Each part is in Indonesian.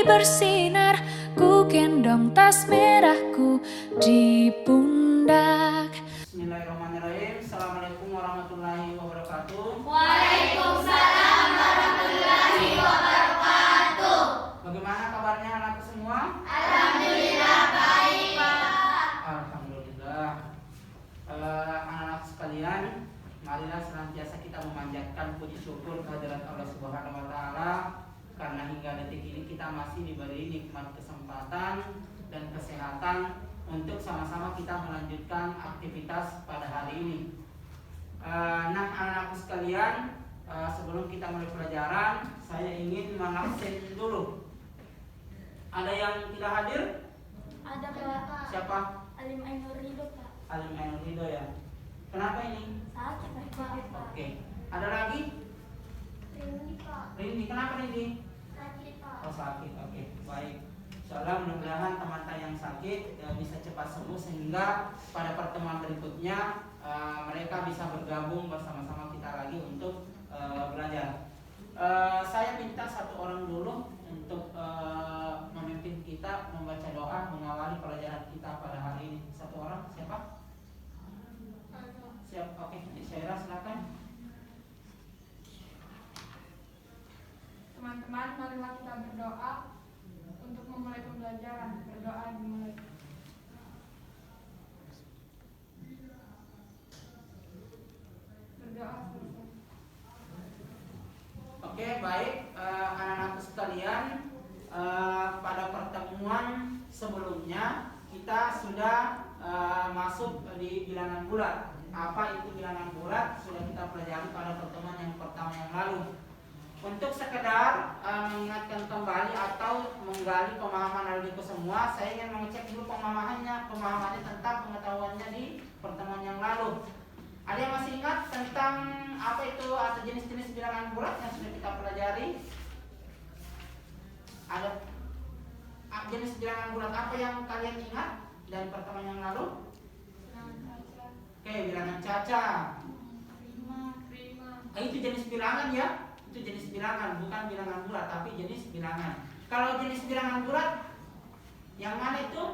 matahari bersinar, ku gendong tas merahku di pundak. Bismillahirrahmanirrahim. Assalamualaikum warahmatullahi wabarakatuh. Waalaikumsalam warahmatullahi wabarakatuh. Bagaimana kabarnya anakku semua? Alhamdulillah baik, Pak. Alhamdulillah. Anak-anak sekalian, marilah senantiasa kita memanjatkan puji syukur kehadirat Allah Subhanahu wa taala karena hingga detik ini kita masih diberi nikmat kesempatan dan kesehatan untuk sama-sama kita melanjutkan aktivitas pada hari ini. Nah, anak-anakku sekalian, sebelum kita mulai pelajaran, saya ingin mengabsen dulu. Ada yang tidak hadir? Ada, Pak. Siapa? Alim Ainur Ridho, Pak. Alim Ainur Ridho ya. Kenapa ini? Sakit, Pak. Oke. Ada lagi? Rindy, Pak. Rindi, kenapa Rindi? Sakit, Pak. Oh, sakit. Oke, baik. Insyaallah mudah-mudahan teman-teman yang sakit bisa cepat sembuh sehingga pada pertemuan berikutnya mereka bisa bergabung bersama-sama kita lagi untuk belajar. Saya minta satu orang dulu untuk memimpin kita membaca doa mengawali pelajaran kita pada hari ini. Satu orang, siapa? Siap, oke. Syairah, silakan. Teman-teman, marilah kita berdoa untuk memulai pembelajaran. Berdoa dimulai. Berdoa selesai. Oke, baik, anak-anakku sekalian, pada pertemuan sebelumnya kita sudah masuk di bilangan bulat. Apa itu bilangan bulat? Sudah kita pelajari pada pertemuan yang pertama yang lalu. Untuk sekedar mengingatkan kembali atau menggali pemahaman adik-adikku semua, saya ingin mengecek dulu pemahamannya tentang pengetahuannya di pertemuan yang lalu. Ada yang masih ingat tentang apa itu atau jenis-jenis bilangan bulat yang sudah kita pelajari? Ada jenis bilangan bulat apa yang kalian ingat dari pertemuan yang lalu? Oke, bilangan caca. Itu jenis bilangan ya? Itu jenis bilangan, bukan bilangan bulat, tapi jenis bilangan. Kalau jenis bilangan bulat, yang mana itu?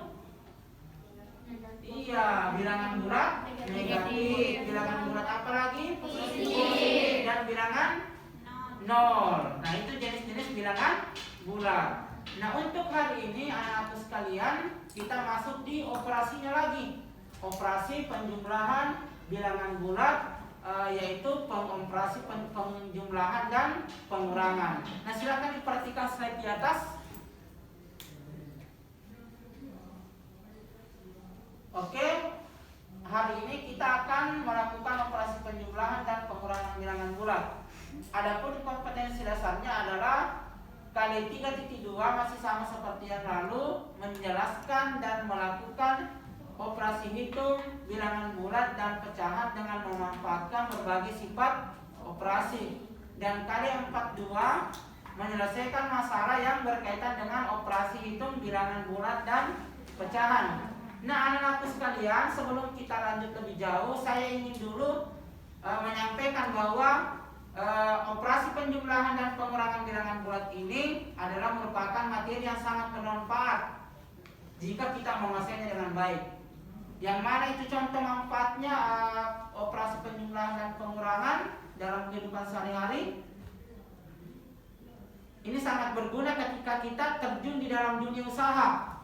Iya, bilangan bulat negatif. Bilangan bulat apa lagi? Positif. Dan bilangan nol. Nah, itu jenis-jenis bilangan bulat. Nah, untuk hari ini anak-anakku sekalian, kita masuk di operasinya lagi. Operasi penjumlahan bilangan bulat, yaitu pengoperasi penjumlahan dan pengurangan. Nah, silakan diperhatikan slide di atas. Oke, hari ini kita akan melakukan operasi penjumlahan dan pengurangan bilangan bulat. Adapun kompetensi dasarnya adalah kali 3.2 masih sama seperti yang lalu, menjelaskan dan melakukan operasi hitung bilangan bulat dan pecahan dengan memanfaatkan berbagai sifat operasi. Dan kali 42 menyelesaikan masalah yang berkaitan dengan operasi hitung bilangan bulat dan pecahan. Nah, anak-anakku sekalian, sebelum kita lanjut lebih jauh, saya ingin dulu menyampaikan bahwa operasi penjumlahan dan pengurangan bilangan bulat ini adalah merupakan materi yang sangat bermanfaat jika kita menguasainya dengan baik. Yang mana itu contoh manfaatnya operasi penjumlahan dan pengurangan dalam kehidupan sehari-hari? Ini sangat berguna ketika kita terjun di dalam dunia usaha.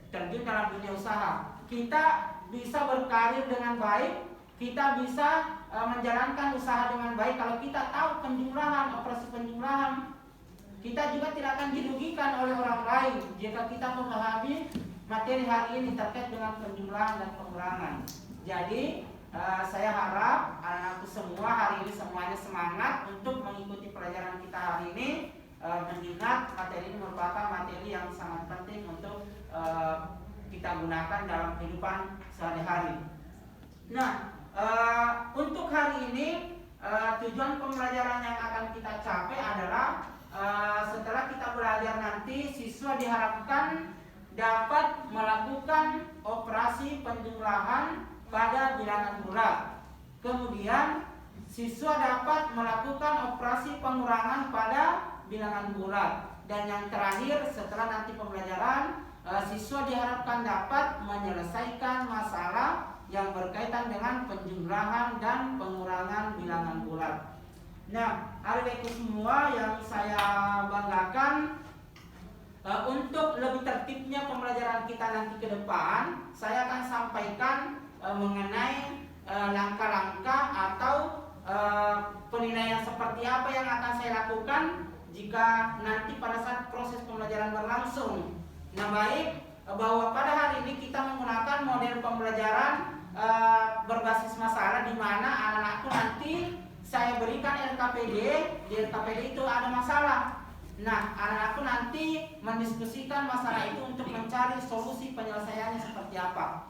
Terjun dalam dunia usaha, kita bisa berkarir dengan baik, kita bisa menjalankan usaha dengan baik kalau kita tahu penjumlahan, operasi penjumlahan. Kita juga tidak akan dirugikan oleh orang lain jika kita memahami materi hari ini terkait dengan penjumlahan dan pengurangan. Jadi saya harap anak-anakku semua hari ini semuanya semangat untuk mengikuti pelajaran kita hari ini, mengingat materi ini merupakan materi yang sangat penting untuk kita gunakan dalam kehidupan sehari-hari. Nah, untuk hari ini tujuan pembelajaran yang akan kita capai adalah setelah kita belajar nanti siswa diharapkan dapat melakukan operasi penjumlahan pada bilangan bulat. Kemudian siswa dapat melakukan operasi pengurangan pada bilangan bulat. Dan yang terakhir, setelah nanti pembelajaran, siswa diharapkan dapat menyelesaikan masalah yang berkaitan dengan penjumlahan dan pengurangan bilangan bulat. Nah, adik-adikku semua yang saya banggakan, untuk lebih tertibnya pembelajaran kita nanti ke depan, saya akan sampaikan mengenai langkah-langkah atau penilaian seperti apa yang akan saya lakukan jika nanti pada saat proses pembelajaran berlangsung. Nah, baik, bahwa pada hari ini kita menggunakan model pembelajaran berbasis masalah, di mana anak-anakku nanti saya berikan LKPD. Di LKPD itu ada masalah. Nah, anak-anakku nanti mendiskusikan masalah itu untuk mencari solusi penyelesaiannya seperti apa.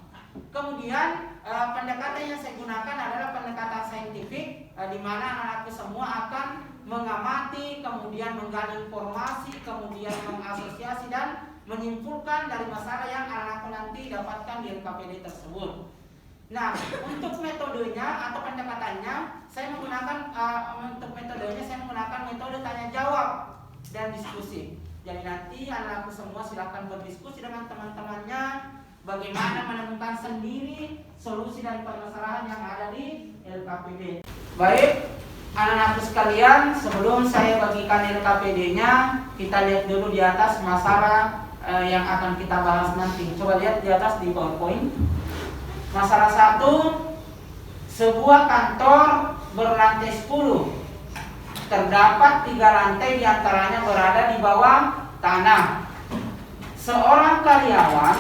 Kemudian pendekatan yang saya gunakan adalah pendekatan saintifik, di mana anak-anakku semua akan mengamati, kemudian menggali informasi, kemudian mengasosiasi dan menyimpulkan dari masalah yang anak-anakku nanti dapatkan di LKPD tersebut. Nah, untuk metodenya atau pendekatannya, saya menggunakan metode tanya jawab dan diskusi. Jadi nanti anak-anakku semua silakan berdiskusi dengan teman-temannya bagaimana menemukan sendiri solusi dari permasalahan yang ada di LKPD. Baik, anak-anakku sekalian, sebelum saya bagikan LKPD-nya, kita lihat dulu di atas masalah yang akan kita bahas nanti. Coba lihat di atas di PowerPoint. Masalah 1, sebuah kantor berlantai 10. Terdapat 3 lantai, diantaranya berada di bawah tanah. Seorang karyawan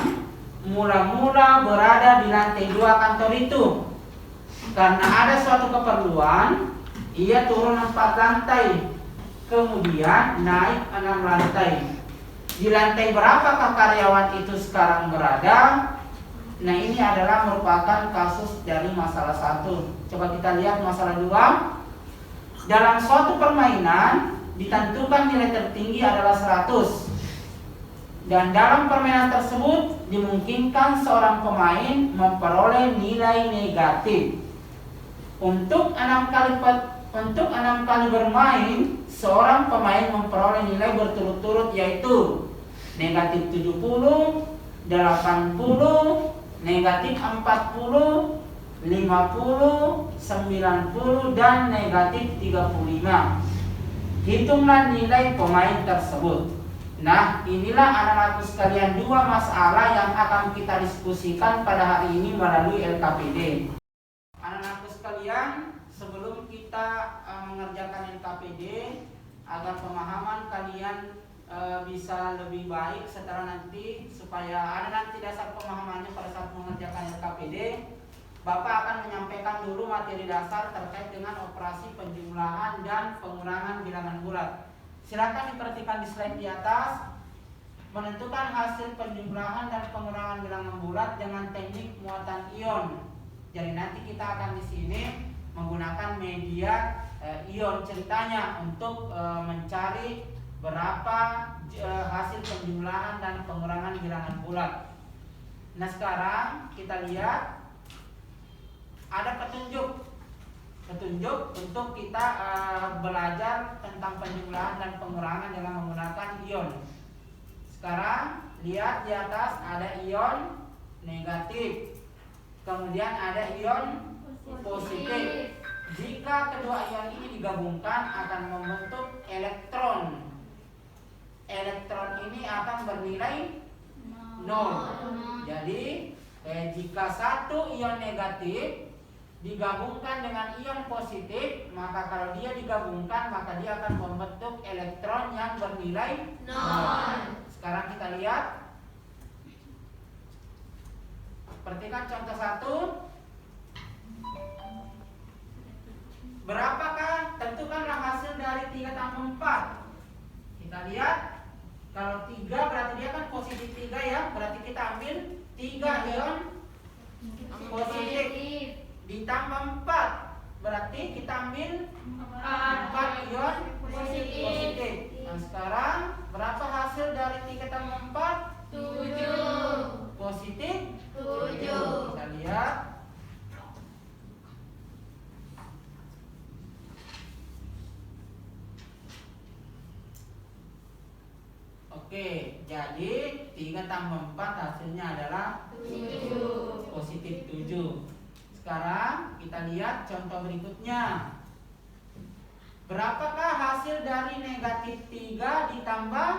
mula-mula berada di lantai 2 kantor itu. Karena ada suatu keperluan, ia turun 4 lantai, kemudian naik 6 lantai. Di lantai berapakah karyawan itu sekarang berada? Nah, ini adalah merupakan kasus dari masalah 1. Coba kita lihat masalah 2. Dalam suatu permainan ditentukan nilai tertinggi adalah 100. Dan dalam permainan tersebut dimungkinkan seorang pemain memperoleh nilai negatif. Untuk 6 kali bermain, seorang pemain memperoleh nilai berturut-turut, yaitu negatif 70, 80, negatif 40, 50, 90, dan negatif 35. Hitunglah nilai pemain tersebut. Nah, inilah anak-anakku sekalian 2 masalah yang akan kita diskusikan pada hari ini melalui LKPD. Anak-anakku sekalian, sebelum kita mengerjakan LKPD, agar pemahaman kalian bisa lebih baik setelah nanti, supaya ada nanti dasar pemahamannya pada saat mengerjakan LKPD, Bapak akan menyampaikan dulu materi dasar terkait dengan operasi penjumlahan dan pengurangan bilangan bulat. Silakan diperhatikan di slide di atas. Menentukan hasil penjumlahan dan pengurangan bilangan bulat dengan teknik muatan ion. Jadi nanti kita akan di sini menggunakan media ion ceritanya untuk mencari berapa hasil penjumlahan dan pengurangan bilangan bulat. Nah, sekarang kita lihat ada petunjuk untuk kita belajar tentang penjumlahan dan pengurangan dengan menggunakan ion. Sekarang lihat di atas ada ion negatif, kemudian ada ion positif. Jika kedua ion ini digabungkan akan membentuk elektron. Elektron ini akan bernilai 0. Jadi jika satu ion negatif digabungkan dengan ion positif, maka kalau dia digabungkan maka dia akan membentuk elektron yang bernilai 0. Sekarang kita lihat. Perhatikan contoh 1. Berapakah? Tentukanlah hasil dari 3 tambah 4. Kita lihat. Kalau 3 berarti dia kan positif 3 ya. Berarti kita ambil 3 ion positif ditambah 4. Berarti kita ambil 4 ion positif. Nah, sekarang berapa hasil dari 3 tambah 4? 7. Positif 7. Kita lihat. Oke, jadi 3 tambah 4 hasilnya adalah 7. positif 7. Sekarang kita lihat contoh berikutnya. Berapakah hasil dari negatif 3 ditambah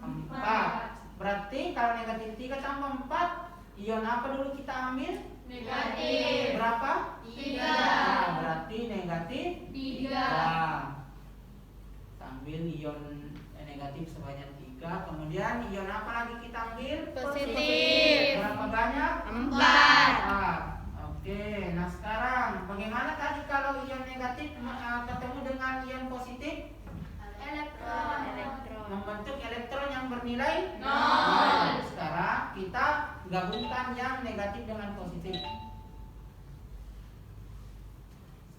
4? Berarti kalau negatif 3 tambah 4, ion apa dulu kita ambil? Negatif. Berapa? 3. Nah, berarti negatif 3. Ambil ion negatif sebanyak 3. Kemudian ion apa lagi kita ambil? Positif. Berapa banyak? 4. Oke, nah sekarang bagaimana tadi kalau ion negatif ketemu dengan ion positif? Elektron. Membentuk elektron yang bernilai 0. Nah, sekarang kita gabungkan yang negatif dengan positif.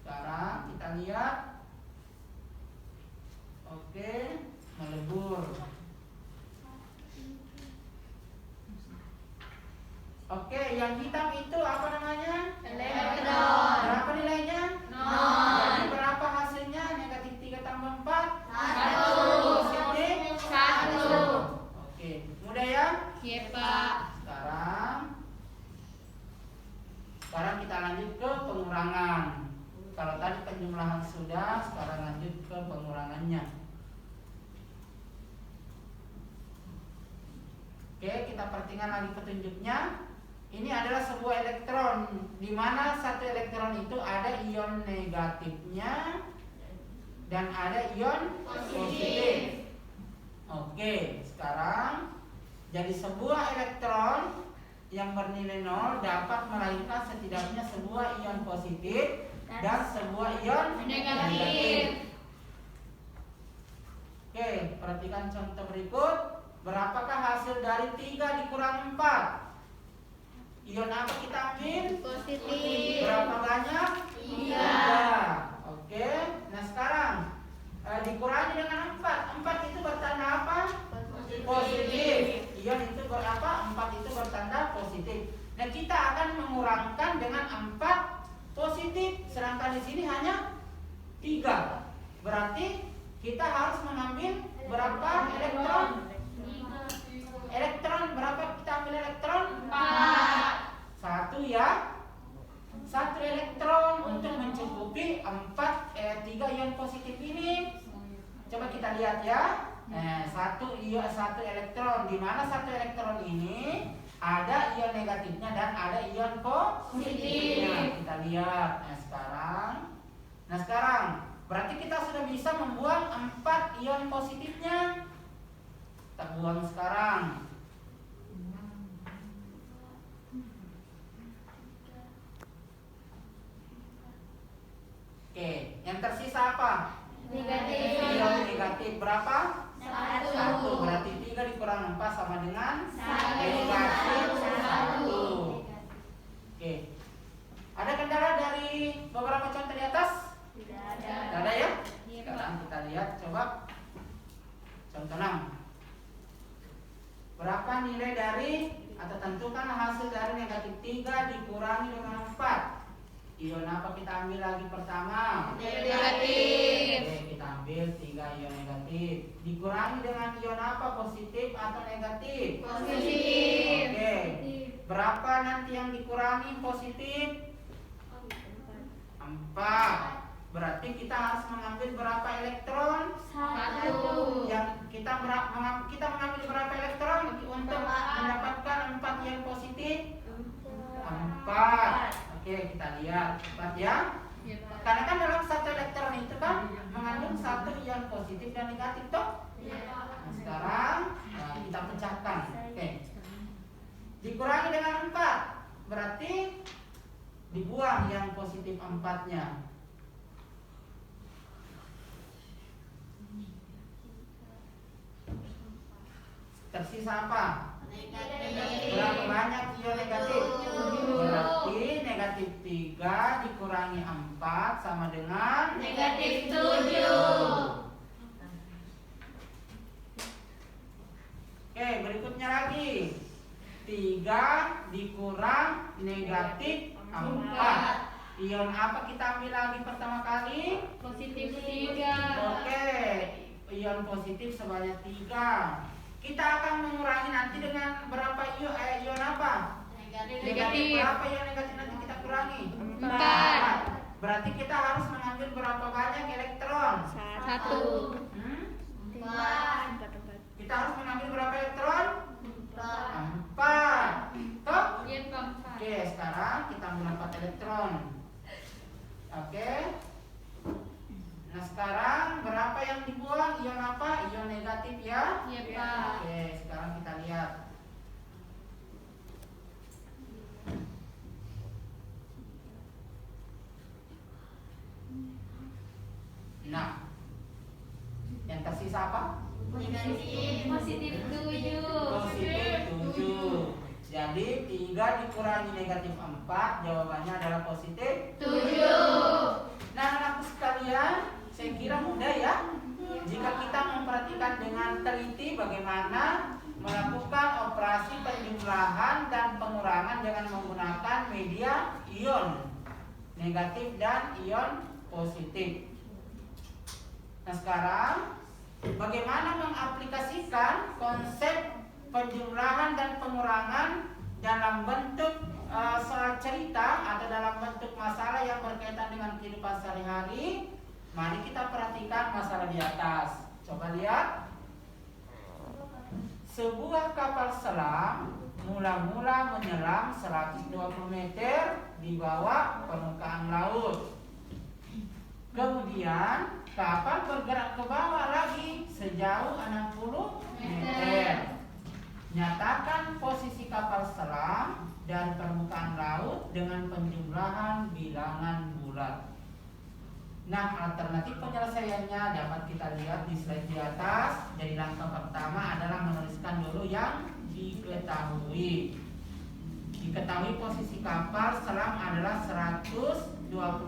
Sekarang kita lihat. Oke, melebur. Oke, yang hitam itu apa namanya? Elektron. Berapa nilainya? 0. Jadi berapa hasilnya? Negatif 3 tambah 4? 1. Positif? 1. Oke, mudah ya? Iya, Pak. Sekarang kita lanjut ke pengurangan. Kalau tadi penjumlahan sudah, sekarang lanjut ke pengurangannya. Oke, kita perhatikan lagi petunjuknya. Ini adalah sebuah elektron, di mana satu elektron itu ada ion negatifnya dan ada ion positif. Oke, sekarang jadi sebuah elektron yang bernilai 0 dapat melahirkan setidaknya sebuah ion positif dan sebuah ion negatif. Oke, perhatikan contoh berikut. Berapakah hasil dari 3 dikurangi 4? Ion apa kita ambil? Positif. Berapa banyak? 3. Oke, nah sekarang dikurangi dengan 4. 4 itu bertanda apa? Positif. Ion itu berapa? 4 itu bertanda positif. Nah, kita akan mengurangkan dengan 4 positif, sedangkan di sini hanya 3. Berarti kita harus mengambil berapa elektron? Elektron berapa kita ambil elektron? 4. 1 ya. 1 elektron untuk mencukupi 3 ion positif ini. Coba kita lihat ya. Satu elektron, di mana 1 elektron ini ada ion negatifnya dan ada ion positifnya. Kita lihat. Nah sekarang berarti kita sudah bisa membuang 4 ion positifnya. Kita buang sekarang. Oke, yang tersisa apa? Negatif. Ion negatif berapa? 1. 1. Berarti 3 dikurang 4 sama dengan 1. negatif 1. 1. Oke. Ada kendala dari beberapa contoh di atas? Tidak Tidak ada ya? Sekarang kita lihat coba contoh 6. Berapa nilai dari atau tentukan hasil dari negatif 3 dikurangi dengan 4? Ion apa kita ambil lagi pertama? Negatif. Oke, kita ambil 3 ion negatif. Dikurangi dengan ion apa? Positif atau negatif? Positif. Oke. Berapa nanti yang dikurangi positif? 4. Berarti kita harus mengambil berapa elektron? 1. Yang kita mengambil berapa elektron untuk mendapatkan 4 ion positif? 4. Oke, kita lihat 4 ya. Karena kan dalam satu elektron itu kan mengandung 1 ion positif dan negatif toh. Nah, sekarang kita pecahkan. Oke. Dikurangi dengan 4. Berarti dibuang yang positif 4-nya. Tersisa apa? Berapa banyak ion negatif? Berarti negatif 3 dikurangi 4 sama dengan Negatif 7. Oke, berikutnya lagi 3 dikurang negatif 4. Ion apa kita ambil lagi pertama kali? Positif 3. Oke, ion positif sebanyak 3. Kita akan mengurangi nanti dengan berapa ion apa? Negatif. Berapa ion negatif nanti kita kurangi? 4. Berarti kita harus mengambil berapa banyak elektron? 1. Hmm? 4. Kita harus mengambil berapa elektron? 4. Toh? Iya, Pak. Oke, sekarang kita ambil 4 elektron. Oke. Nah, sekarang berapa yang dibuang? Ion apa? Ion negatif ya? Iya, Pak. Oke, sekarang kita lihat. Nah, yang tersisa apa? Positif 7. Positif 7. Jadi 3 dikurangi negatif 4, jawabannya adalah positif 7. Nah, anakku sekalian, saya kira mudah ya. Jika kita memperhatikan dengan teliti bagaimana melakukan operasi penjumlahan dan pengurangan dengan menggunakan media ion negatif dan ion positif. Nah, sekarang bagaimana mengaplikasikan konsep penjumlahan dan pengurangan dalam bentuk soal cerita atau dalam bentuk masalah yang berkaitan dengan kehidupan sehari-hari? Mari kita perhatikan masalah di atas. Coba lihat. Sebuah kapal selam mula-mula menyelam 120 meter di bawah permukaan laut. Kemudian kapal bergerak ke bawah lagi sejauh 60 meter. Nyatakan posisi kapal selam dan permukaan laut dengan penjumlahan bilangan bulat. Nah, alternatif penyelesaiannya dapat kita lihat di slide di atas. Jadi langkah pertama adalah menuliskan dulu yang diketahui. Diketahui posisi kapal selam adalah 120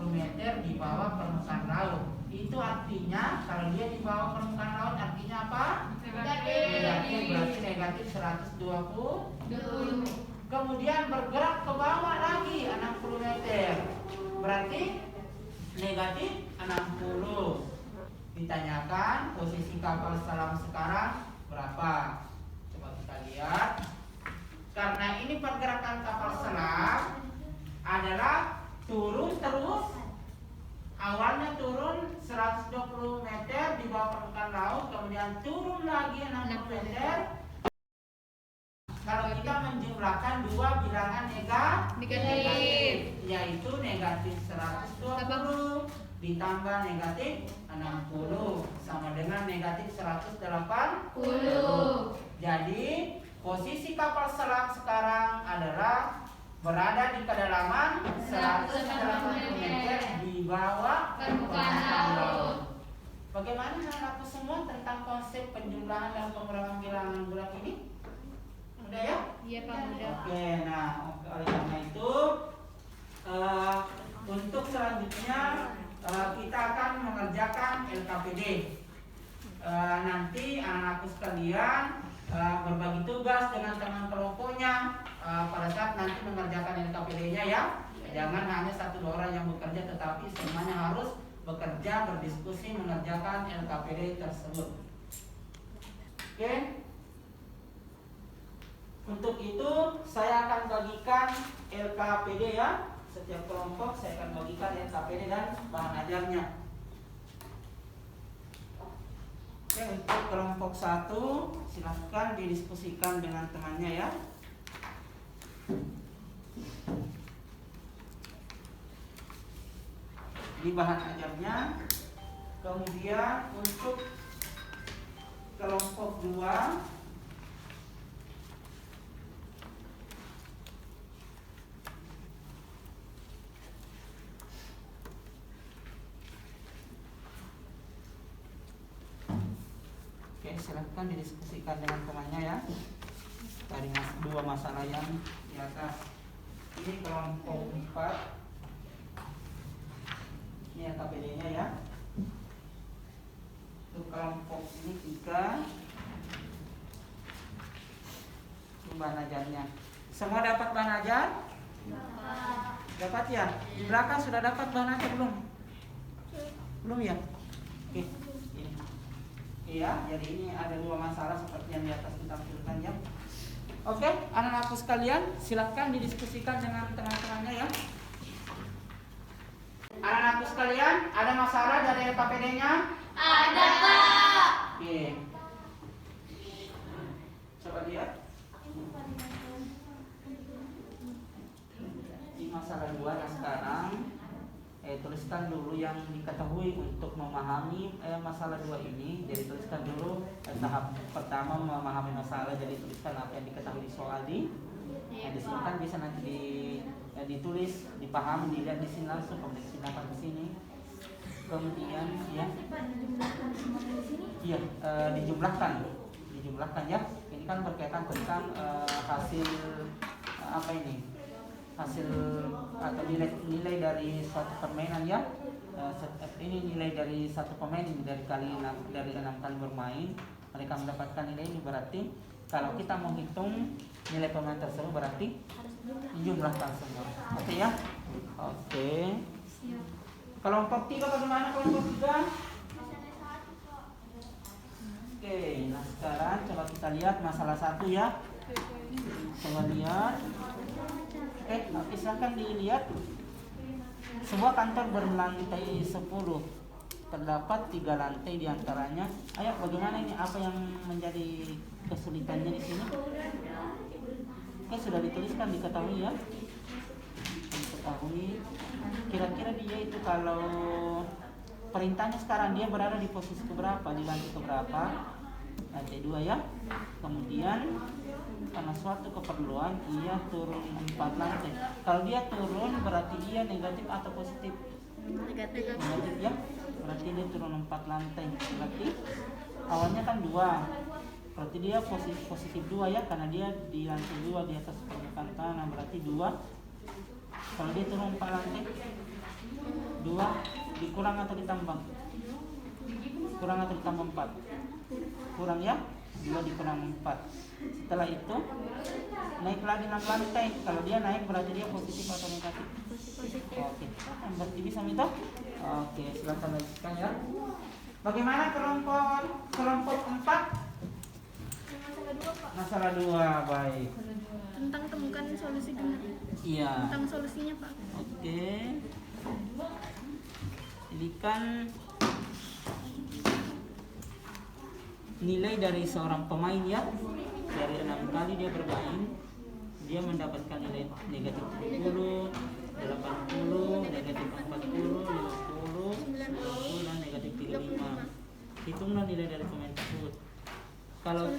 meter di bawah permukaan laut. Itu artinya kalau dia di bawah permukaan laut artinya apa? Negatif, berarti negatif 120. Kemudian bergerak ke bawah lagi 60 meter. Berarti negatif 60. Ditanyakan posisi kapal selam sekarang berapa? Coba kita lihat. Karena ini pergerakan kapal selam adalah turun terus. Awalnya turun 120 meter di bawah permukaan laut, kemudian turun lagi 60 meter. Kalau kita menjumlahkan dua bilangan negatif, yaitu negatif 120 ditambah negatif 60 sama dengan negatif 180. Jadi posisi kapal selam sekarang adalah berada di kedalaman 180 meter di bawah permukaan laut. Bagaimana menurut semua tentang konsep penjumlahan dan pengurangan bilangan bulat ini? Mudah ya? Iya, Pak, mudah. Oke, nah oleh karena itu untuk selanjutnya kita akan mengerjakan LKPD. Nanti anak-anakku sekalian berbagi tugas dengan teman kelompoknya pada saat nanti mengerjakan LKPD-nya ya. Jangan hanya 1-2 orang yang bekerja, tetapi semuanya harus bekerja, berdiskusi mengerjakan LKPD tersebut. Oke. Untuk itu saya akan bagikan LKPD ya. Setiap kelompok saya akan bagikan LKPD dan bahan ajarnya. Oke, untuk kelompok 1 silahkan didiskusikan dengan temannya ya. Ini bahan ajarnya. Kemudian untuk kelompok 2 silahkan didiskusikan dengan temannya ya. Dari 2 masalah yang di atas. Ini kelompok 4. Ini LKPD-nya ya. Untuk kelompok ini 3. Ini bahan ajarnya. Semua dapat bahan ajar? Dapat ya? Di belakang sudah dapat bahan ajar belum? Belum ya? Oke. Iya, jadi ini ada 2 masalah seperti yang di atas itu. tampilkan ya. Oke, anak-anakku sekalian, silakan didiskusikan dengan teman-temannya ya. Anak-anakku sekalian, ada masalah dari LKPD-nya? Ada, Pak. Oke. Coba lihat. Di masalah 2 yang sekarang, tuliskan dulu yang diketahui untuk memahami masalah 2 ini. Jadi tuliskan dulu tahap pertama memahami masalah. Jadi tuliskan apa yang diketahui di soal di sini kan bisa nanti ditulis, dipahami, dilihat di sini langsung, kemudian dipindahkan ke sini. Kemudian ya, iya dijumlahkan ya. Ini kan berkaitan tentang hasil apa ini? Hasil atau nilai dari suatu permainan ya. Ini nilai dari satu pemain dari 6 kali bermain, mereka mendapatkan nilai ini. Berarti kalau kita mau hitung nilai pemain tersebut berarti dijumlahkan semua. Oke ya. Oke. Kelompok 3 bagaimana kelompok 3? Oke, nah sekarang coba kita lihat masalah 1 ya. Coba lihat. Silahkan dilihat. Sebuah kantor berlantai 10. Terdapat 3 lantai diantaranya. Ayo, bagaimana ini? Apa yang menjadi kesulitannya di sini? Sudah dituliskan, diketahui ya. Diketahui. Kira-kira dia itu kalau perintahnya sekarang dia berada di posisi keberapa? Di lantai keberapa? Lantai 2 ya. Kemudian karena suatu keperluan ia turun 4 lantai. Kalau dia turun berarti dia negatif atau positif? Negatif ya. Berarti dia turun 4 lantai. Berarti awalnya kan 2. Berarti dia positif 2 ya, karena dia di lantai 2 di atas permukaan tanah. Berarti 2. Kalau dia turun 4 lantai, 2 dikurang atau ditambah? Kurang atau ditambah 4? Kurang ya. 2 dikurang 4. Setelah itu naik lagi 6 lantai. Kalau dia naik berarti dia positif atau negatif? Oke. Berarti bisa minta? Oke, silakan lanjutkan ya. Bagaimana kelompok 4? Masalah 2, baik. Tentang temukan solusi dengan Iya. tentang solusinya, Pak. Oke. Ini kan nilai dari seorang pemain ya. Dari 6 kali dia bermain, dia mendapatkan nilai negatif 70, 80, negatif 40, 50, 90 dan negatif 35. Hitunglah nilai dari pemain tersebut. Kalau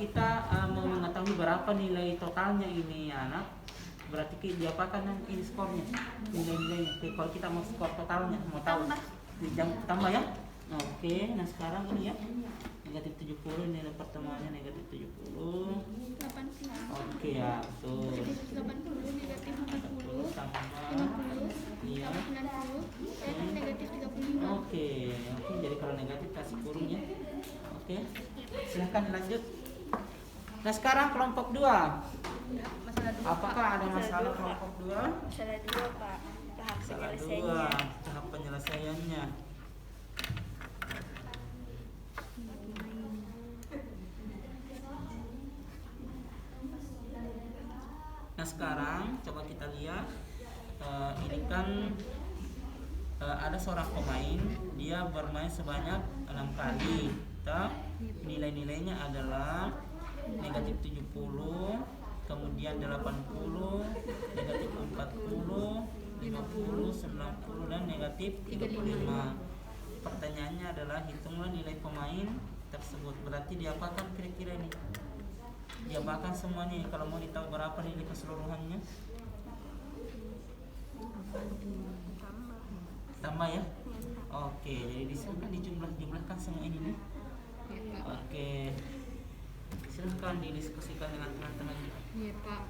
kita mau mengetahui berapa nilai totalnya ini anak, berarti diapakan nanti skornya, nilai-nilainya. Kalau kita mau skor totalnya, mau tahu, tambah ya. Oke, nah sekarang ini ya, negatif 70 nilai pertemuannya negatif 70. 80. Oke ya, betul. 80 negatif 40 tambah 50 iya. 90 dan negatif 35. Oke, jadi kalau negatif kasih kurung ya. Oke, silahkan lanjut. Nah sekarang kelompok 2. Masalah 2. Apakah ada masalah kelompok 2? Masalah 2, Pak. Tahap Masalah 2, penyelesaiannya. tahap penyelesaiannya. Nah sekarang coba kita lihat. Ini kan ada seorang pemain, dia bermain sebanyak 6 kali. Nilai-nilainya adalah negatif 70, kemudian 80, negatif 40, 50, 90 dan negatif 35. Pertanyaannya adalah hitunglah nilai pemain tersebut. Berarti diapakan kira-kira ini? Diapakan semuanya. Kalau mau ditahu berapa nilai keseluruhannya? Tambah ya. Oke, jadi di sini kan dijumlahkan semua ini nih. Oke, silahkan didiskusikan dengan teman-teman. Iya, Pak.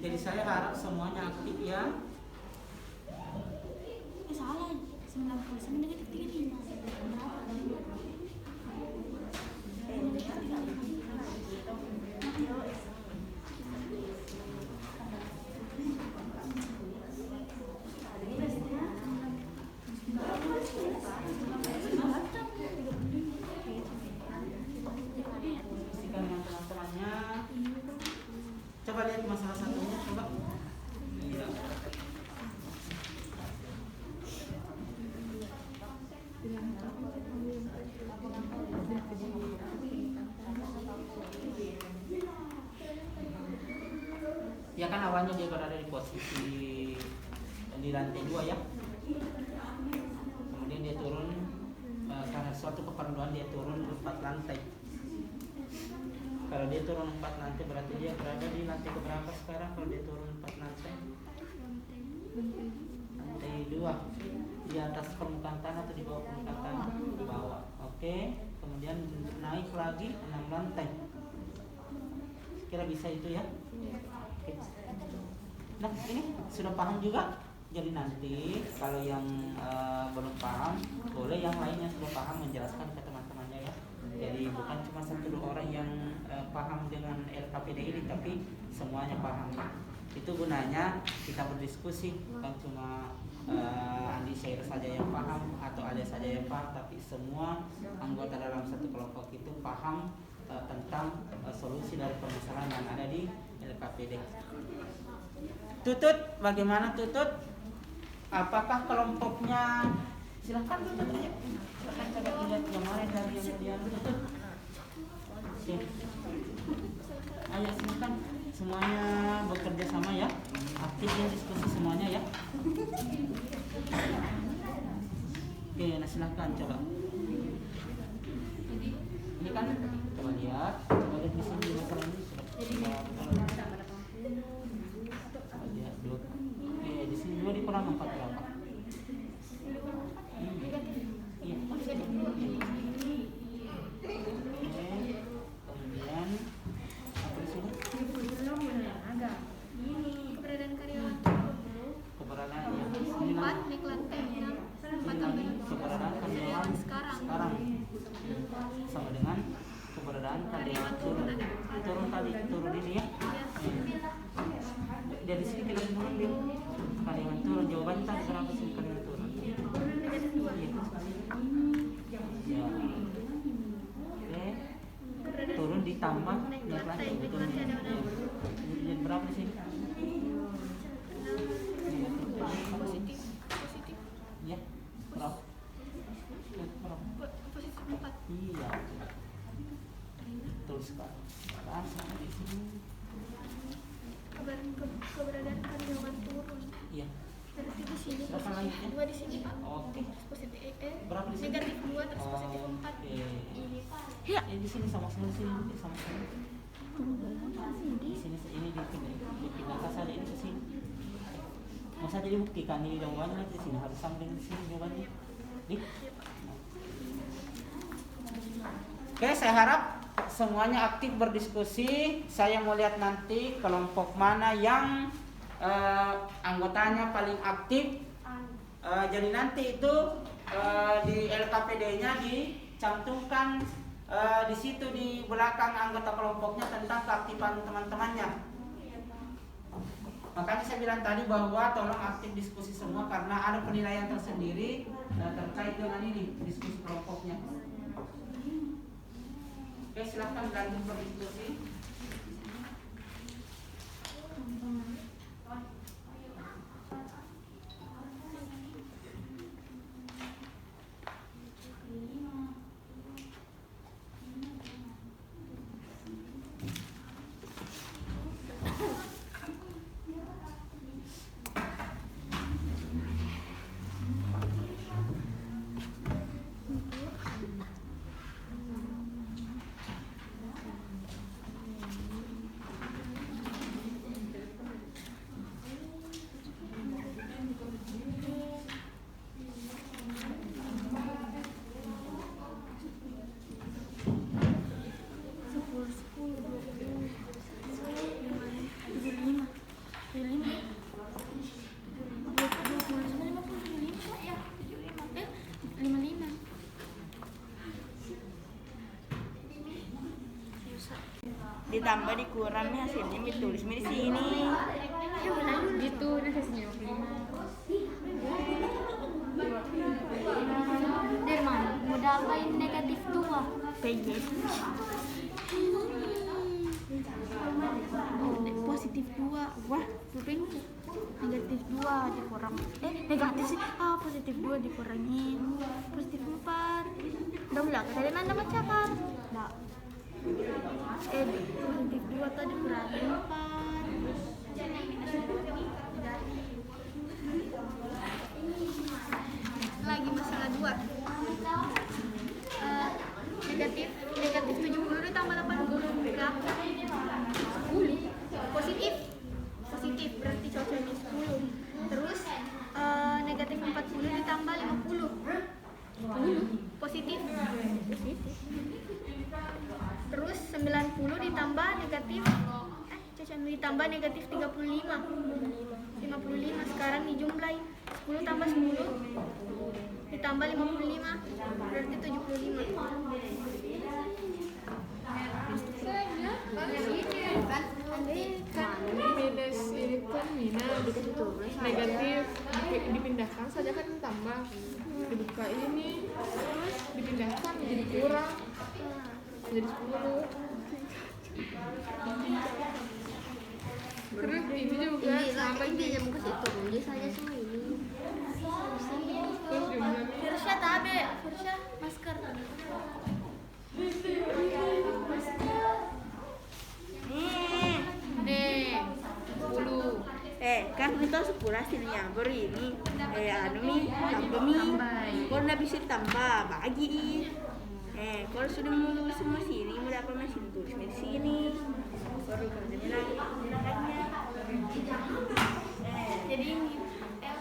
Jadi saya harap semuanya aktif ya. Salah. 90 sama negatif 35. coba lihat masalah satunya, coba. Iya. Ya kan awalnya dia berada di posisi di lantai 2 ya. Kemudian dia turun karena suatu keperluan dia turun 4 lantai. Kalau dia turun 4 lantai berarti dia berada di lantai keberapa sekarang kalau dia turun 4 lantai? Lantai 2. Di atas permukaan tanah atau di bawah permukaan tanah? Di bawah. Oke. Kemudian naik lagi 6 lantai. Kira bisa itu ya? Oke. Nah, ini sudah paham juga? Jadi nanti kalau yang belum paham, boleh yang lainnya sudah paham menjelaskan ke teman-temannya ya. Jadi bukan cuma 1-2 orang yang paham dengan LKPD ini, tapi semuanya paham. Itu gunanya kita berdiskusi, bukan cuma Andi Syair saja yang paham atau ada saja yang paham, tapi semua anggota dalam satu kelompok itu paham tentang solusi dari permasalahan yang ada di LKPD. Tutut, bagaimana Tutut? Apakah kelompoknya? Silahkan Tutut aja. Silahkan coba lihat gambarnya dari yang Tutut. Ayo silahkan semuanya bekerja sama ya. Aktifnya diskusi semuanya ya. Oke, nah silahkan coba. Ini kan coba lihat, coba lihat di sini masalah ini di sini 2 dikurang 4 berapa? Iya. Kemudian apa di sini? Keberadaan karyawan turun. Keberadaan yang 4 naik lantai 6 4 tambah keberadaan karyawan sekarang. Sama dengan keberadaan karyawan turun tadi, turun ini ya. Dari sini kita turun dia karyawan turun, jawaban tadi berapa sih karyawan turun? Ya. Oke. Turun ditambah naik lantai betul. Jadi berapa sih? Positif. Ya. Berapa? Positif 4. Iya. Betul sekali. Sekarang sama di sini. Keberadaan karyawan turun. Iya. Berarti di sini Berapa lanjutnya? 2 di sini Pak. Oke. Positif Berapa di sini? negatif 2 terus positif 4. Oke. Ini Pak. Ya, di sini sama-sama di sini, sama-sama. Di sini ini dipindahkan saja ini ke sini. Mau saja dibuktikan ini jawabannya nanti di sini harus sama dengan di sini jawabannya. Nih. Oke, saya harap semuanya aktif berdiskusi. Saya mau lihat nanti kelompok mana yang anggotanya paling aktif. Jadi nanti itu di LKPD-nya dicantumkan di situ di belakang anggota kelompoknya tentang keaktifan teman-temannya. Makanya saya bilang tadi bahwa tolong aktif diskusi semua karena ada penilaian tersendiri terkait dengan ini diskusi kelompoknya. Oke, silahkan lanjut berdiskusi. Ditambah dikurangnya hasilnya ditulis di sini. Gitu, ini hasilnya 5. Derman, mudah apain negatif 2? PJ. Positif Wah, kuping negatif 2 dikurang negatif sih, positif 2 dikurangin positif 4. Udah bilang tadi nanda baca kan? Enggak. Positif 2 tadi dikurangin 4. Lagi masalah 2. Negatif 70 ditambah 80 berapa? 10. Positif berarti cocoknya 10. Terus negatif 40 ditambah 50. 10 positif. Terus 90 ditambah negatif ditambah negatif 35. 55 sekarang dijumlahin. 10 tambah 10 ditambah 55 berarti 75. Minus ini kan minus, negatif dipindahkan saja kan tambah, dibuka ini terus dipindahkan jadi kurang jadi 10. Terus ini juga sampai di buku situ jadi saja semua ini. terus jumlahnya Firsya tabe, Firsya masker. nih 10. Kan kita 10 hasilnya baru ini anu nih tambah nih kalau udah bisa tambah bagi kalau sudah mau semua sini mau dapat mesin tulis di sini baru kerja lagi Jadi ini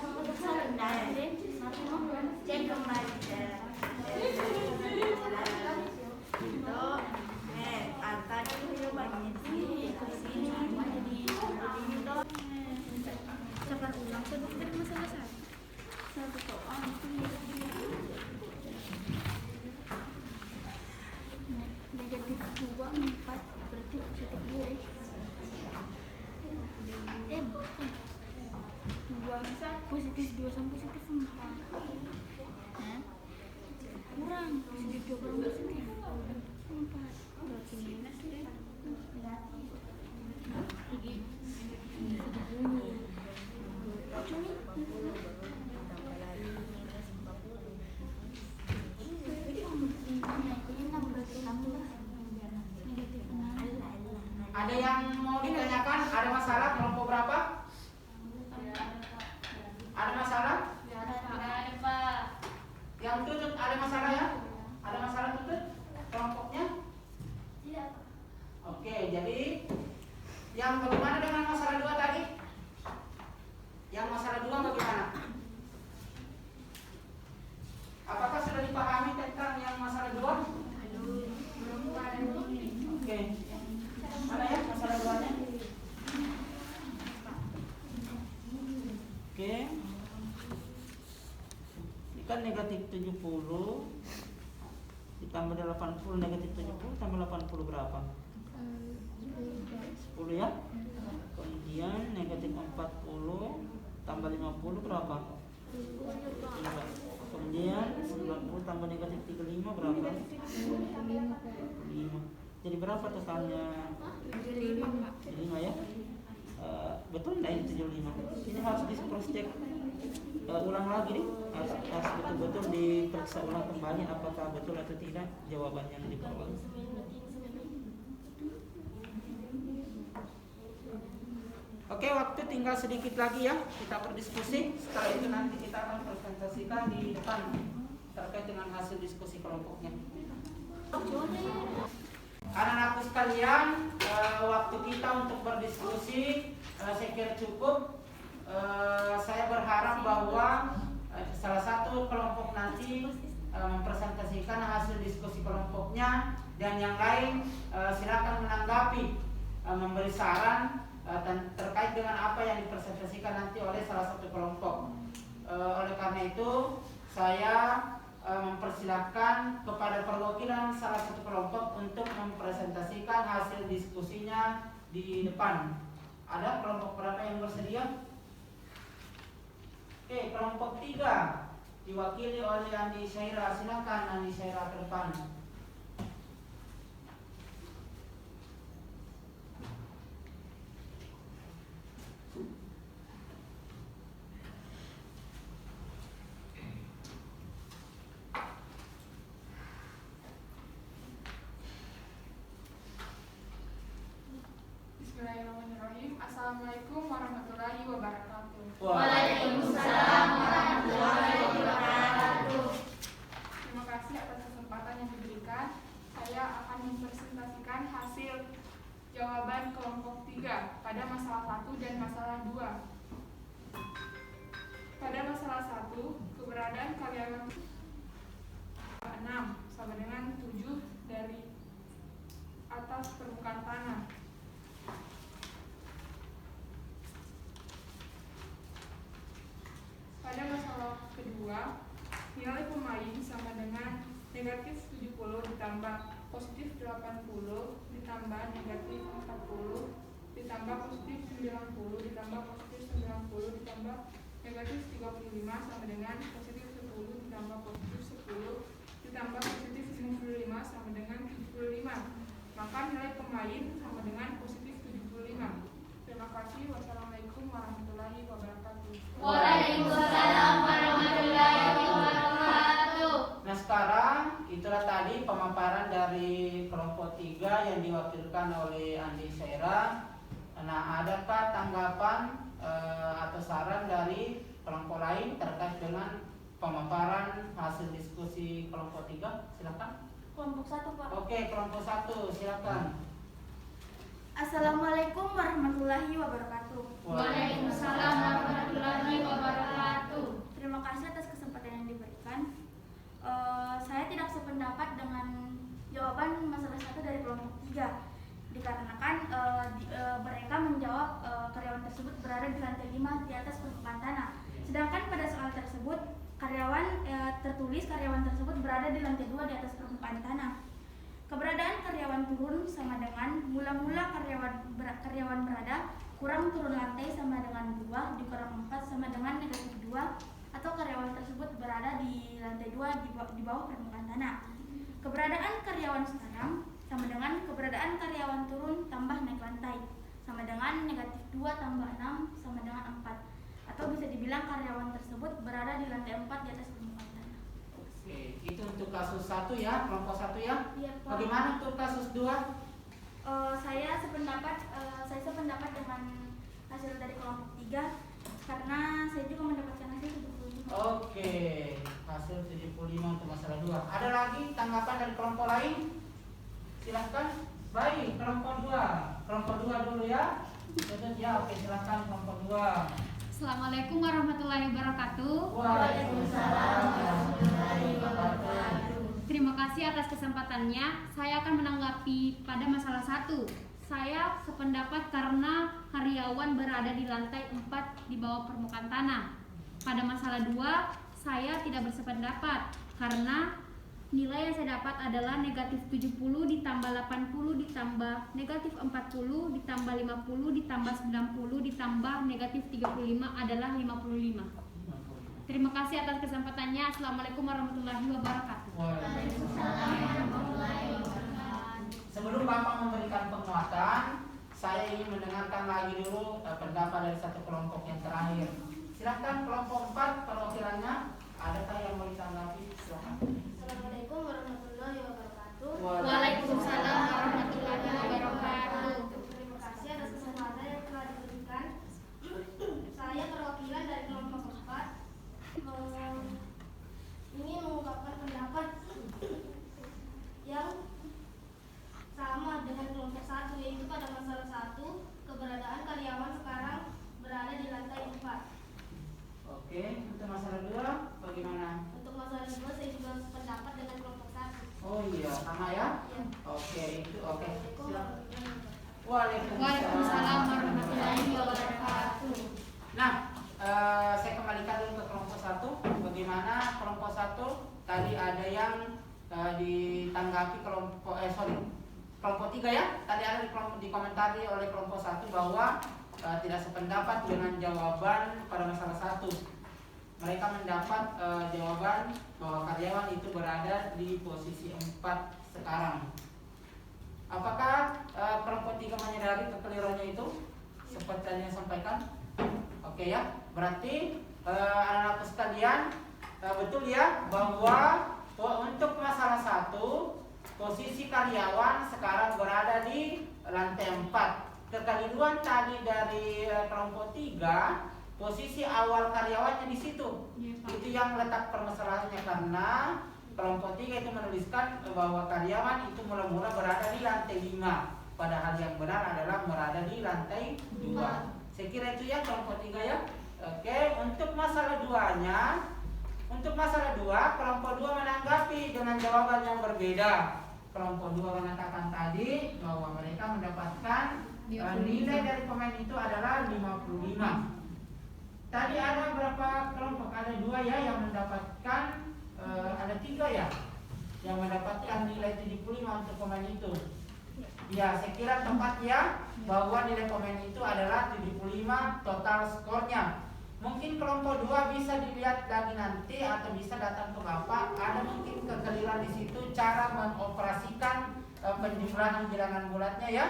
untuk salendar deh. Cek kembali. angkanya itu banyak sini ke sini jadi Cakar ulang sebut dari masalah satu soal itu negatif 2 4 berarti positif 2 positif 2 sama positif 4 kurang positif 2 kurang positif 4 berarti minus deh. Ada yang mau ditanyakan? Ada masalah kelompok berapa? Ada masalah? Yang tutut ada masalah ya? Ada masalah tutut kelompoknya? Oke, jadi yang bagaimana dengan masalah 2 tadi? Yang masalah 2 bagaimana? Apakah sudah dipahami tentang yang masalah 2? Oke. Mana ya masalah 2-nya? Oke. Ini kan negatif 70 ditambah 80, negatif 70 tambah 80 berapa? 10 ya. Kemudian negatif 40 tambah 50 berapa? 5. Kemudian 90 tambah negatif 35 berapa? 5. Jadi berapa totalnya? 75 ya. Betul enggak ini 75? Ini harus di cross check ulang lagi nih. Harus betul-betul diperiksa ulang kembali apakah betul atau tidak jawaban yang dibawa. Oke, waktu tinggal sedikit lagi ya, kita berdiskusi. Setelah itu nanti kita akan presentasikan di depan terkait dengan hasil diskusi kelompoknya. Anak-anakku sekalian, waktu kita untuk berdiskusi saya kira cukup. Saya berharap bahwa salah satu kelompok nanti mempresentasikan hasil diskusi kelompoknya, dan yang lain silakan menanggapi, memberi saran terkait dengan apa yang dipresentasikan nanti oleh salah satu kelompok. Oleh karena itu saya mempersilahkan kepada perwakilan salah satu kelompok untuk mempresentasikan hasil diskusinya di depan. Ada kelompok berapa yang bersedia? Oke, kelompok 3 diwakili oleh Andi Syaira. Silakan Andi Syaira ke depan. jawaban kelompok 3 pada masalah 1 dan masalah 2. Pada masalah 1, keberadaan karyawan 6 sama dengan 7 dari atas permukaan tanah. Pada masalah kedua, nilai pemain sama dengan negatif 70 ditambah positif 80 ditambah negatif 40 ditambah positif 90 ditambah positif 90 ditambah negatif 35 sama dengan positif 10 ditambah positif 10 ditambah positif 55 sama dengan 75. Maka nilai pemain sama dengan positif 75. Terima kasih. Wassalamualaikum warahmatullahi wabarakatuh. Waalaikumsalam warahmatullahi wabarakatuh. Nah sekarang itulah tadi pemaparan dari kelompok 3 yang diwakilkan oleh Andi Saira. Nah adakah tanggapan atau saran dari kelompok lain terkait dengan pemaparan hasil diskusi kelompok 3? Silakan. Kelompok 1 Pak. Oke, kelompok 1 silakan. Assalamualaikum warahmatullahi wabarakatuh. Waalaikumsalam warahmatullahi wabarakatuh. Terima kasih atas kesempatan yang diberikan. Saya tidak sependapat dengan jawaban masalah 1 dari kelompok 3 dikarenakan mereka menjawab karyawan tersebut berada di lantai 5 di atas permukaan tanah. Sedangkan pada soal tersebut tertulis karyawan tersebut berada di lantai 2 di atas permukaan tanah. Keberadaan karyawan turun sama dengan mula-mula karyawan berada kurang turun lantai sama dengan 2 dikurang 4 sama dengan negatif 2, atau karyawan tersebut berada di lantai 2 di bawah permukaan tanah. Keberadaan karyawan sekarang sama dengan keberadaan karyawan turun tambah naik lantai sama dengan negatif 2 tambah 6 sama dengan 4, atau bisa dibilang karyawan tersebut berada di lantai 4 di atas permukaan tanah. Oke, itu untuk kasus 1 ya, kelompok 1 ya. Iya, Pak. Bagaimana untuk kasus 2? Saya sependapat dengan hasil dari kelompok 3 karena saya juga mendapatkan hasil 75. Oke, hasil 75 untuk masalah 2. Ada lagi tanggapan dari kelompok lain? Silahkan. Baik, kelompok 2. Kelompok 2 dulu ya. Ya, oke, silahkan kelompok 2. Assalamualaikum warahmatullahi wabarakatuh. Waalaikumsalam warahmatullahi wabarakatuh. Terima kasih atas kesempatannya. Saya akan menanggapi pada masalah 1. Saya sependapat karena karyawan berada di lantai 4 di bawah permukaan tanah. Pada masalah 2, saya tidak bersependapat karena nilai yang saya dapat adalah negatif 70 ditambah 80 ditambah negatif 40 ditambah 50 ditambah 90 ditambah negatif 35 adalah 55. Terima kasih atas kesempatannya. Assalamualaikum warahmatullahi wabarakatuh. Sebelum Bapak memberikan penguatan, saya ingin mendengarkan lagi dulu pendapat dari satu kelompok yang terakhir. Silakan kelompok 4 perwakilannya. Adakah yang mau ditanggapi? Silakan. Assalamualaikum warahmatullahi wabarakatuh. Waalaikumsalam warahmatullahi wabarakatuh. Terima kasih atas kesempatan yang telah diberikan. Saya perwakilan dari kelompok 4 ingin mengungkapkan pendapat yang sama dengan kelompok 1, yaitu pada masalah 1 keberadaan karyawan sekarang berada di lantai 4. Oke, untuk masalah 2 bagaimana? Untuk masalah 2 saya juga sependapat dengan kelompok 1. Oh iya, sama ya? Iya. Oke, itu oke. Silakan. Waalaikumsalam warahmatullahi wabarakatuh. Nah, saya kembalikan dulu ke kelompok 1. Bagaimana kelompok 1? Tadi ada yang ditanggapi kelompok kelompok 3 ya. Tadi ada dikomentari oleh kelompok 1 bahwa tidak sependapat dengan jawaban pada masalah 1. Mereka mendapat jawaban bahwa karyawan itu berada di posisi 4 sekarang. Apakah kelompok 3 menyadari kekeliruannya itu? Seperti yang sampaikan. Oke ya, berarti anak-anak sekalian betul ya bahwa untuk masalah 1 posisi karyawan sekarang berada di lantai 4. Kekeliruan tadi dari kelompok 3, posisi awal karyawannya di situ. Itu yang letak permasalahannya karena kelompok 3 itu menuliskan bahwa karyawan itu mula-mula berada di lantai 5. padahal yang benar adalah berada di lantai 2. Saya kira itu ya kelompok 3 ya. Oke, untuk masalah 2-nya, untuk masalah 2, kelompok 2 menanggapi dengan jawaban yang berbeda. Kelompok 2 mengatakan tadi bahwa mereka mendapatkan nilai dari pemain itu adalah 55. Tadi ada berapa kelompok? Ada 2 ya yang mendapatkan, ada 3 ya yang mendapatkan nilai 75 untuk pemain itu. Ya, saya kira tepat ya bahwa nilai pemain itu adalah 75 total skornya. Mungkin kelompok 2 bisa dilihat lagi nanti atau bisa datang ke Bapak. Ada mungkin kekeliruan di situ cara mengoperasikan penjumlahan bilangan bulatnya ya.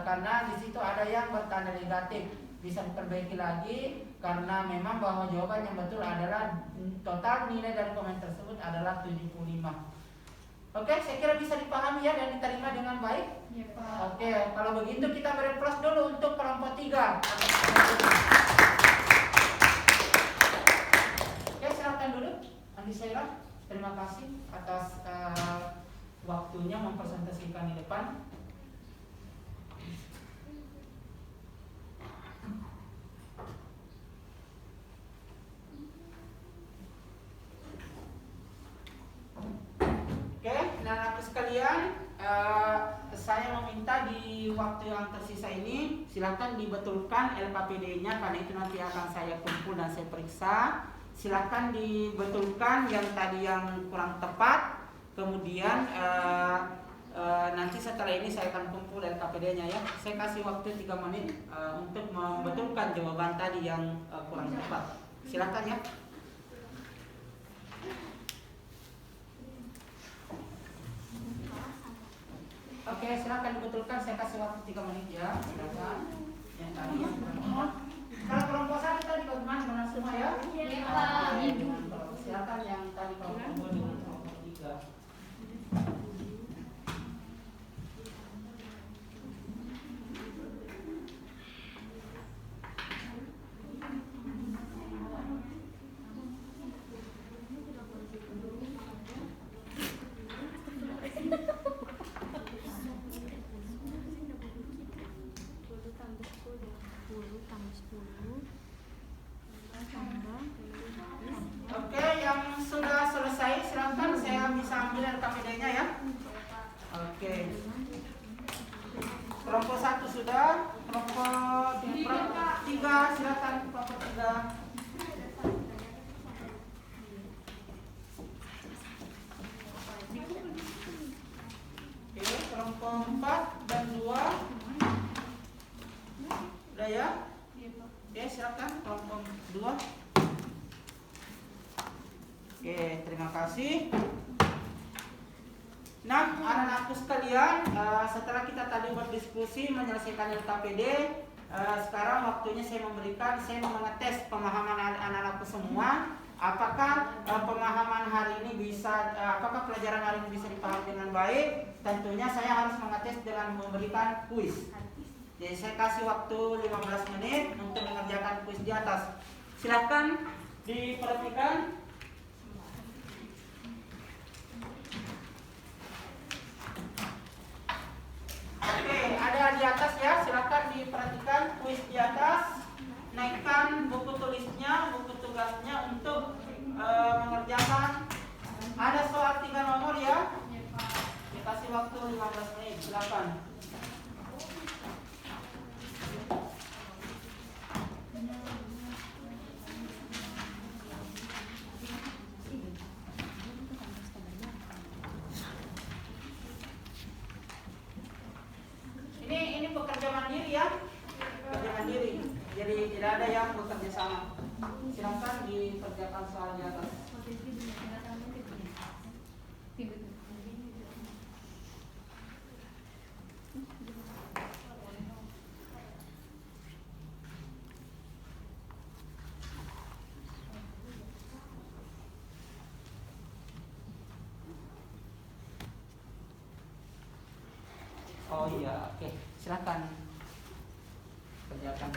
Karena di situ ada yang bertanda negatif. Bisa diperbaiki lagi karena memang bahwa jawaban yang betul adalah total nilai dari pemain tersebut adalah 75. Oke, saya kira bisa dipahami ya dan diterima dengan baik. Ya, Pak. Oke, kalau begitu kita beri plus dulu untuk kelompok 3. Oke, silakan dulu Andi Sheila. Terima kasih atas waktunya mempresentasikan di depan. Oke, anak-anakku sekalian, saya meminta di waktu yang tersisa ini silakan dibetulkan LKPD-nya karena itu nanti akan saya kumpul dan saya periksa. Silakan dibetulkan yang tadi yang kurang tepat. Kemudian nanti setelah ini saya akan kumpul LKPD-nya ya. Saya kasih waktu 3 menit untuk membetulkan jawaban tadi yang kurang tepat. Silakan ya. Oke, silakan dibetulkan. Saya kasih waktu 3 menit ya. Silakan. Yang tadi yang kurang tepat. Kalau kelompok 1 tadi bagaimana? Benar semua ya? Iya, Pak. Silakan yang tadi kelompok 2 dengan kelompok 3. Oke, yang sudah selesai silakan saya bisa ambil LKPD-nya ya. Oke. Kelompok 1 sudah, kelompok 3 silakan kelompok 3. Oke, kelompok 4 dan 2. Udah ya? Oke, silakan kelompok 2. Oke, terima kasih. Nah, anak-anakku sekalian, setelah kita tadi berdiskusi menyelesaikan LKPD, sekarang waktunya saya mengetes pemahaman anak-anakku semua. Apakah pemahaman hari ini bisa, apakah pelajaran hari ini bisa dipahami dengan baik? Tentunya saya harus mengetes dengan memberikan kuis. Jadi saya kasih waktu 15 menit untuk mengerjakan kuis di atas. Silakan diperhatikan. Oke, ada di atas ya, silakan diperhatikan kuis di atas. Naikkan buku tulisnya, buku tugasnya untuk mengerjakan. Ada soal 3 nomor ya. Dikasih waktu 15 menit, silakan. Ini bekerja mandiri ya, bekerja mandiri. Jadi tidak ada yang bekerja sama. Silakan dikerjakan soal di atas. Oh iya, oke. Silakan kerjakan.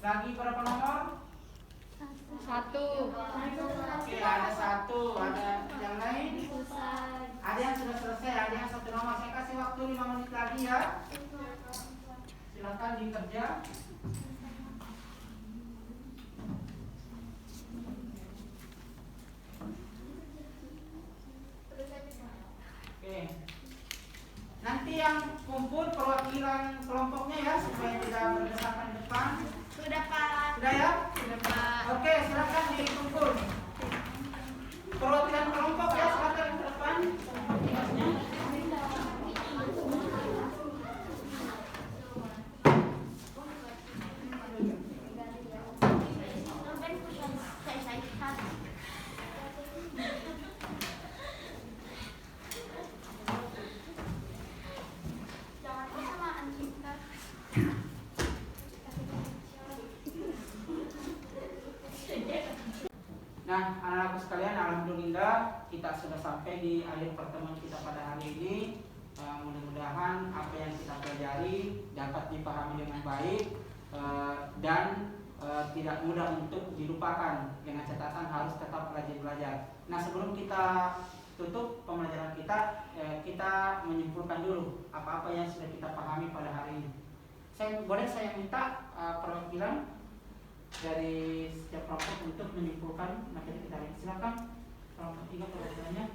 Lagi berapa nomor? 1. Oke, ada 1. Ada yang lain? Ada yang sudah selesai, ada yang 1 nomor. Saya kasih waktu 5 menit lagi ya. Silakan dikerja. Oke. Nanti yang kumpul perwakilan kelompoknya ya supaya tidak berdasarkan depan. Sudah Pak. Sudah ya? Sudah, Pak. Oke, silakan dikumpul. Perwakilan kelompok ya, silakan ke depan. Jangan sama Anita. Nah, anak-anakku sekalian, alhamdulillah kita sudah sampai di akhir pertemuan kita pada hari ini. Mudah-mudahan apa yang kita pelajari dapat dipahami dengan baik dan tidak mudah untuk dilupakan. Dengan catatan harus tetap rajin belajar. Nah, sebelum kita tutup pembelajaran kita, kita menyimpulkan dulu apa-apa yang sudah kita pahami pada hari ini. Boleh saya minta perwakilan dari setiap kelompok untuk menyimpulkan materi kita ini. Silakan kelompok 3 perwakilannya.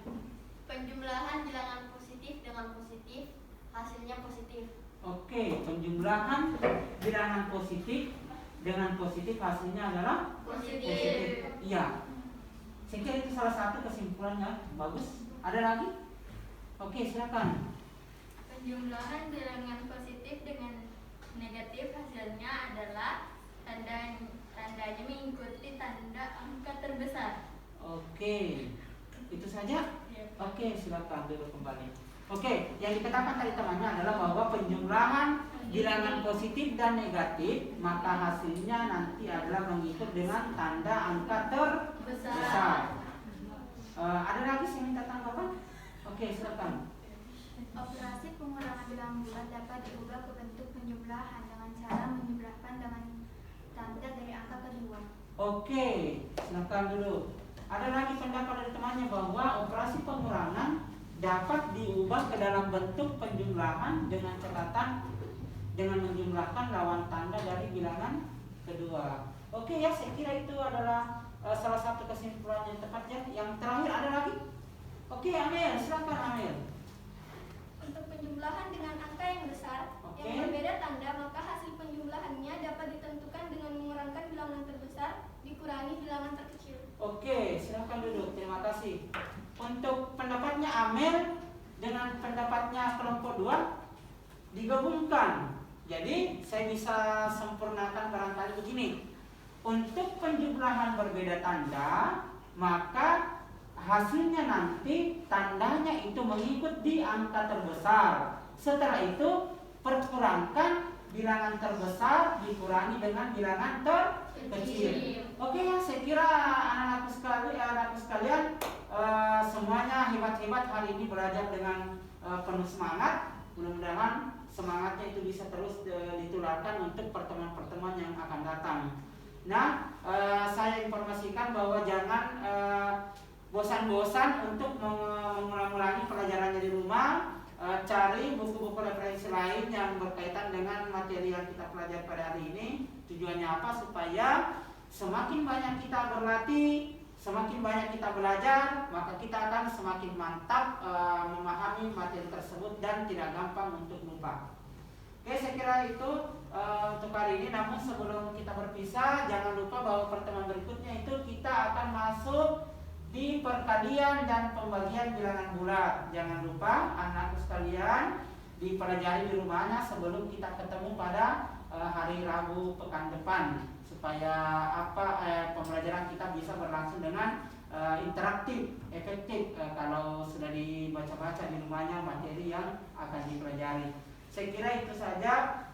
Penjumlahan bilangan positif dengan positif, hasilnya positif. Oke, penjumlahan bilangan positif dengan positif hasilnya adalah Positif. Iya. Saya kira itu salah satu kesimpulannya. Bagus. Ada lagi? Oke, silakan. Penjumlahan bilangan positif dengan negatif hasilnya adalah tandanya mengikuti tanda angka terbesar. Oke. Itu saja? Ya. Oke, silakan duduk kembali. Oke, yang dikatakan tadi temannya adalah bahwa penjumlahan bilangan positif dan negatif, maka hasilnya nanti adalah mengikut dengan tanda angka terbesar. Ada lagi yang minta tanggapan? Oke, silakan. Operasi pengurangan bilangan bulat dapat diubah ke bentuk penjumlahan dengan cara menjumlahkan dengan tanda dari angka kedua. Oke, silakan dulu. Ada lagi pendapat dari temannya bahwa operasi pengurangan dapat diubah ke dalam bentuk penjumlahan dengan catatan dengan menjumlahkan lawan tanda dari bilangan kedua. Oke ya, saya kira itu adalah salah satu kesimpulan yang tepat ya. Yang terakhir ada lagi? Oke, Amel, silakan Amel. Untuk penjumlahan dengan angka yang besar Oke. yang berbeda tanda, maka hasil penjumlahannya dapat ditentukan dengan mengurangkan bilangan terbesar dikurangi bilangan terkecil. Oke, silakan duduk. Terima kasih. Untuk pendapatnya Amel dengan pendapatnya kelompok 2 digabungkan. Jadi saya bisa sempurnakan barangkali begini. Untuk penjumlahan berbeda tanda, maka hasilnya nanti tandanya itu mengikut di angka terbesar. Setelah itu perkurangkan bilangan terbesar dikurangi dengan bilangan terkecil. Oke ya, saya kira anak-anakku sekalian semuanya hebat-hebat hari ini belajar dengan penuh semangat. Mudah-mudahan semangatnya itu bisa terus ditularkan untuk pertemuan-pertemuan yang akan datang. Nah, saya informasikan bahwa jangan bosan-bosan untuk mengulang-ulangi pelajarannya di rumah. Cari buku-buku referensi lain yang berkaitan dengan materi yang kita pelajari pada hari ini. Tujuannya apa? Supaya semakin banyak kita berlatih, semakin banyak kita belajar, maka kita akan semakin mantap memahami materi tersebut dan tidak gampang untuk lupa. Oke, saya kira itu untuk hari ini. Namun sebelum kita berpisah, jangan lupa bahwa pertemuan berikutnya itu kita akan masuk di perkalian dan pembagian bilangan bulat. Jangan lupa anakku sekalian dipelajari di rumahnya sebelum kita ketemu pada hari Rabu pekan depan, supaya pembelajaran kita bisa berlangsung dengan interaktif, efektif kalau sudah dibaca-baca di rumahnya materi yang akan dipelajari. Saya kira itu saja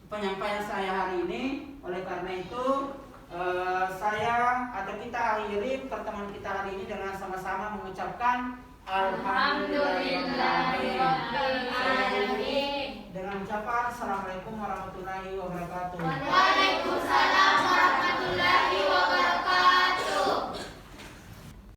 penyampaian saya hari ini. Oleh karena itu kita akhiri pertemuan kita hari ini dengan sama-sama mengucapkan Alhamdulillahirabbil alamin. Dengan ucapan ucapkan assalamualaikum warahmatullahi wabarakatuh. Waalaikumsalam.